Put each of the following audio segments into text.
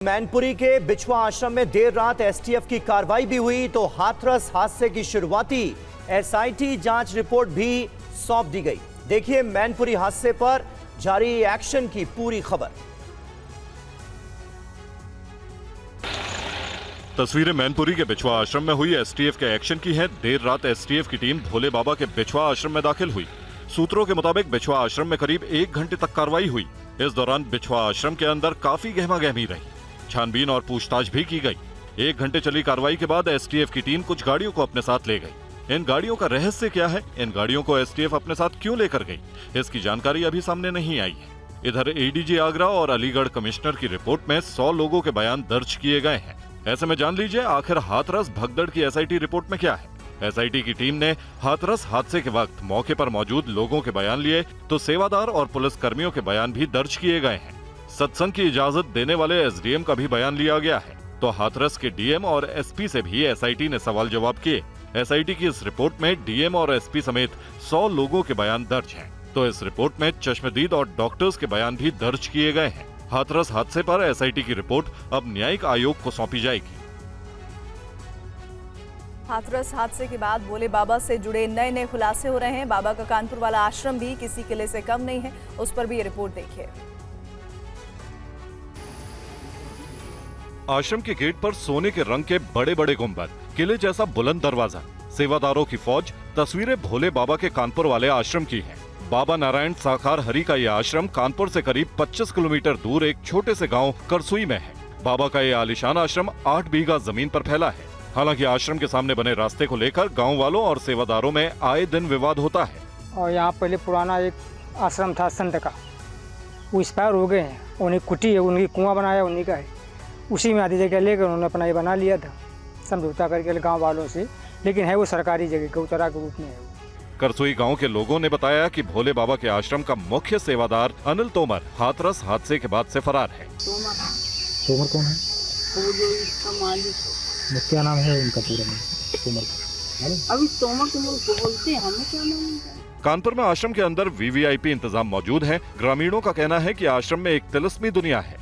मैनपुरी के बिछवा आश्रम में देर रात एसटीएफ की कार्रवाई भी हुई तो हाथरस हादसे की शुरुआती एसआईटी जांच रिपोर्ट भी सौंप दी गई। देखिए मैनपुरी हादसे पर जारी एक्शन की पूरी खबर। तस्वीरें मैनपुरी के बिछवा आश्रम में हुई एसटीएफ के एक्शन की है। देर रात एसटीएफ की टीम भोले बाबा के बिछवा आश्रम में दाखिल हुई। सूत्रों के मुताबिक बिछवा आश्रम में करीब 1 घंटे तक कार्रवाई हुई। इस दौरान बिछवा आश्रम के अंदर काफी गहमा-गहमी रही, छानबीन और पूछताछ भी की गई। 1 घंटे चली कार्रवाई के बाद एसटीएफ की टीम कुछ गाड़ियों को अपने साथ ले गई। इन गाड़ियों का रहस्य क्या है, इन गाड़ियों को एसटीएफ अपने साथ क्यों लेकर गई, इसकी जानकारी अभी सामने नहीं आई है। इधर एडीजी आगरा और अलीगढ़ कमिश्नर की रिपोर्ट में 100 लोगों के बयान दर्ज किए गए हैं। ऐसे में जान लीजिए आखिर हाथरस भगदड़ की एसआईटी रिपोर्ट में क्या है। एसआईटी की टीम ने हाथरस हादसे के वक्त मौके पर मौजूद लोगों के बयान लिए तो सेवादार और पुलिस कर्मियों के बयान भी दर्ज किए गए हैं। सत्संग की इजाजत देने वाले एसडीएम का भी बयान लिया गया है। तो हाथरस के डीएम और एसपी से भी एसआईटी ने सवाल जवाब किए। एसआईटी की इस रिपोर्ट में डीएम और एसपी समेत 100 लोगों के बयान दर्ज हैं। तो इस रिपोर्ट में चश्मदीद और डॉक्टर्स के बयान भी दर्ज किए गए हैं। हाथरस हादसे पर एसआईटी की रिपोर्ट अब न्यायिक आयोग को सौंपी जाएगी। हाथरस हादसे के बाद भोले बाबा से जुड़े नए नए खुलासे हो रहे हैं। बाबा का कानपुर वाला आश्रम भी किसी किले से कम नहीं है, उस पर भी ये रिपोर्ट देखिए। आश्रम के गेट पर सोने के रंग के बड़े बड़े गुंबद, किले जैसा बुलंद दरवाजा, सेवादारों की फौज, तस्वीरें भोले बाबा के कानपुर वाले आश्रम की हैं। बाबा नारायण साकार हरि का यह आश्रम कानपुर से करीब 25 किलोमीटर दूर एक छोटे से गांव करसुई में है। बाबा का यह आलीशान आश्रम 8 बीघा जमीन पर फैला है। हालांकि आश्रम के सामने बने रास्ते को लेकर गांव वालों और सेवादारों में आए दिन विवाद होता है। और यहाँ पहले पुराना एक आश्रम था संत का, वो एक्सपायर हो गए हैं। उन्हें कुटी है, उनकी कुआं बनाया उन्हीं का है, उसी में आधी जगह लेकर उन्होंने अपना ये बना लिया था समझौता करके गांव वालों से, लेकिन है वो सरकारी जगह गौचरा के रूप में है। करसोई गांव के लोगों ने बताया कि भोले बाबा के आश्रम का मुख्य सेवादार अनिल तोमर हाथरस हादसे के बाद से फरार है। तोमर कौन है? वो जो इसका मालिक क्या नाम है उनका पूरा नाम? तोमर। अभी तोमर बोलते हैं, हमें क्या नाम है? कानपुर में आश्रम के अंदर वीवीआईपी इंतजाम मौजूद है। ग्रामीणों का कहना है कि आश्रम में एक तिलिस्मी दुनिया है।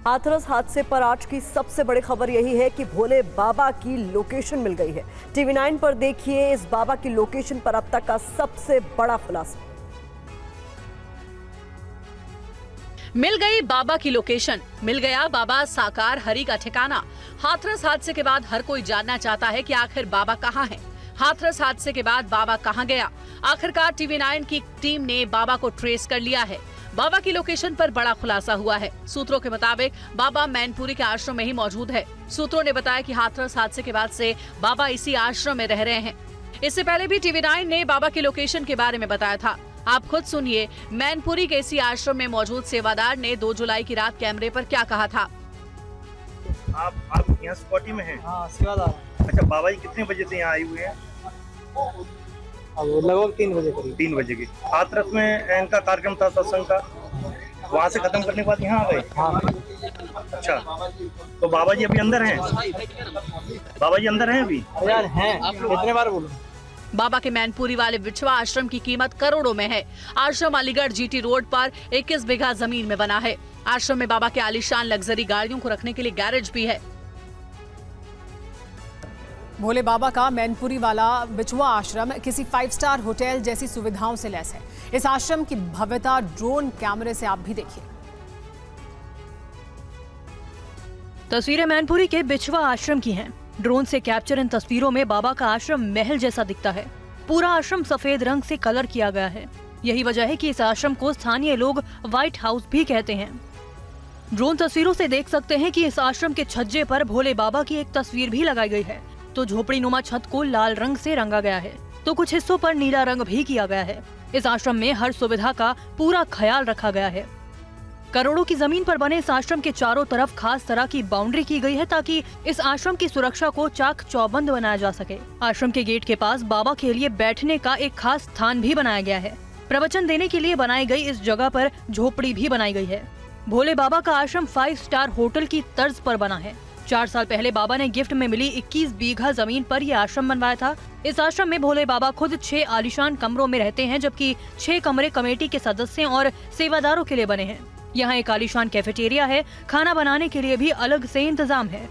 हाथरस हादसे पर आज की सबसे बड़ी खबर यही है कि भोले बाबा की लोकेशन मिल गई है। टीवी 9 पर देखिए इस बाबा की लोकेशन पर अब तक का सबसे बड़ा खुलासा। मिल गई बाबा की लोकेशन, मिल गया बाबा साकार हरि का ठिकाना। हाथरस हादसे के बाद हर कोई जानना चाहता है कि आखिर बाबा कहाँ है। हाथरस हादसे के बाद बाबा कहाँ गया? आखिरकार टीवी 9 की टीम ने बाबा को ट्रेस कर लिया है। बाबा की लोकेशन पर बड़ा खुलासा हुआ है। सूत्रों के मुताबिक बाबा मैनपुरी के आश्रम में ही मौजूद है। सूत्रों ने बताया कि हाथरस हादसे के बाद से बाबा इसी आश्रम में रह रहे हैं। इससे पहले भी टीवी 9 ने बाबा की लोकेशन के बारे में बताया था। आप खुद सुनिए मैनपुरी के इसी आश्रम में मौजूद सेवादार ने 2 जुलाई की रात कैमरे पर क्या कहा था। आप यहाँ सिक्योरिटी में हैं? हाँ, सेवादार। अच्छा, बाबा जी कितने बजे से यहाँ आए हुए हैं? लगभग 3 बजे करीब। 3 बजे के। हाथरस में इनका कार्यक्रम था सत्संग का, वहाँ से खत्म करने के बाद यहाँ आ गए? हाँ। अच्छा, तो बाबा जी अभी अंदर हैं? बाबा जी अंदर हैं अभी? यार हैं, कितने बार बोलूं? बाबा के मैनपुरी वाले बिछवा आश्रम की कीमत करोड़ों में है। आश्रम अलीगढ़ जीटी रोड पर 21 बीघा जमीन में बना है। आश्रम में बाबा के आलीशान लग्जरी गाड़ियों को रखने के लिए गैरेज भी है। भोले बाबा का मैनपुरी वाला बिछवा आश्रम किसी 5 स्टार होटल जैसी सुविधाओं से लैस है। इस आश्रम की भव्यता ड्रोन कैमरे से आप भी देखिए। तस्वीरें मैनपुरी के बिछवा आश्रम की हैं। ड्रोन से कैप्चर इन तस्वीरों में बाबा का आश्रम महल जैसा दिखता है। पूरा आश्रम सफेद रंग से कलर किया गया है। यही वजह है कि इस आश्रम को स्थानीय लोग व्हाइट हाउस भी कहते हैं। ड्रोन तस्वीरों से देख सकते हैं कि इस आश्रम के छज्जे पर भोले बाबा की एक तस्वीर भी लगाई गई है। तो झोपड़ी नुमा छत को लाल रंग से रंगा गया है, तो कुछ हिस्सों पर नीला रंग भी किया गया है। इस आश्रम में हर सुविधा का पूरा ख्याल रखा गया है। करोड़ों की जमीन पर बने इस आश्रम के चारों तरफ खास तरह की बाउंड्री की गई है ताकि इस आश्रम की सुरक्षा को चाक चौबंद बनाया जा सके। आश्रम के गेट के पास बाबा के लिए बैठने का एक खास स्थान भी बनाया गया है। प्रवचन देने के लिए बनाई गई इस जगह पर झोपड़ी भी बनाई गई है। भोले बाबा का आश्रम 5 स्टार होटल की तर्ज पर बना है। 4 साल पहले बाबा ने गिफ्ट में मिली 21 बीघा जमीन पर यह आश्रम बनवाया था। इस आश्रम में भोले बाबा खुद 6 आलीशान कमरों में रहते हैं, जबकि 6 कमरे कमेटी के सदस्यों और सेवादारों के लिए बने हैं। यहाँ एक आलीशान कैफेटेरिया है, खाना बनाने के लिए भी अलग से इंतजाम है।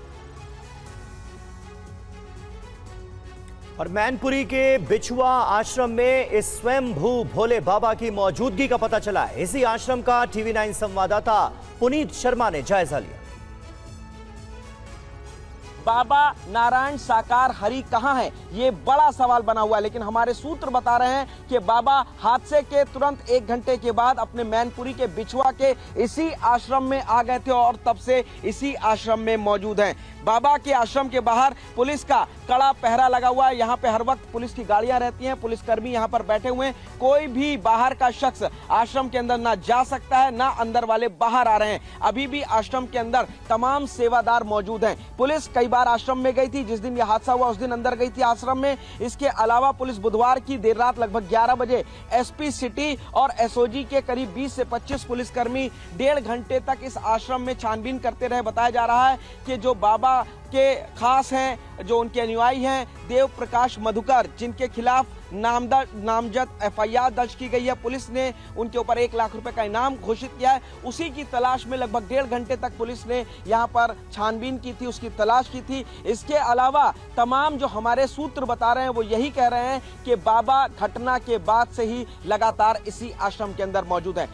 और मैनपुरी के बिछुआ आश्रम में इस स्वयंभू भोले बाबा की मौजूदगी का पता चला है। इसी आश्रम का TV9 संवाददाता पुनीत शर्मा ने जायजा लिया। बाबा नारायण साकार हरि कहाँ है, ये बड़ा सवाल बना हुआ है। लेकिन हमारे सूत्र बता रहे हैं कि बाबा हादसे के तुरंत 1 घंटे के बाद अपने मैनपुरी के बिछुआ के इसी आश्रम में आ गए थे और तब से इसी आश्रम में मौजूद हैं। बाबा के आश्रम के बाहर पुलिस का कड़ा पहरा लगा हुआ है। यहाँ पे हर वक्त पुलिस की गाड़ियां रहती हैं, पुलिसकर्मी यहाँ पर बैठे हुए हैं। कोई भी बाहर का शख्स आश्रम के अंदर ना जा सकता है, ना अंदर वाले बाहर आ रहे हैं। अभी भी आश्रम के अंदर तमाम सेवादार मौजूद हैं। पुलिस कई बार आश्रम में गई थी, जिस दिन यह हादसा हुआ उस दिन अंदर गई थी आश्रम में। इसके अलावा पुलिस बुधवार की देर रात लगभग 11 बजे SP सिटी और SOG के करीब 20 से 25 पुलिसकर्मी 1.5 घंटे तक इस आश्रम में छानबीन करते रहे। बताया जा रहा है कि जो बाबा के खास हैं, जो उनके अनुयायी हैं, देव प्रकाश मधुकर, जिनके खिलाफ नामजद FIR दर्ज की गई है, पुलिस ने उनके ऊपर 1 लाख रुपए का इनाम घोषित किया है। उसी की तलाश में लगभग 1.5 घंटे तक पुलिस ने यहाँ पर छानबीन की थी, उसकी तलाश की थी। इसके अलावा तमाम जो हमारे सूत्र बता रहे हैं वो यही कह रहे हैं कि बाबा घटना के बाद से ही लगातार इसी आश्रम के अंदर मौजूद है।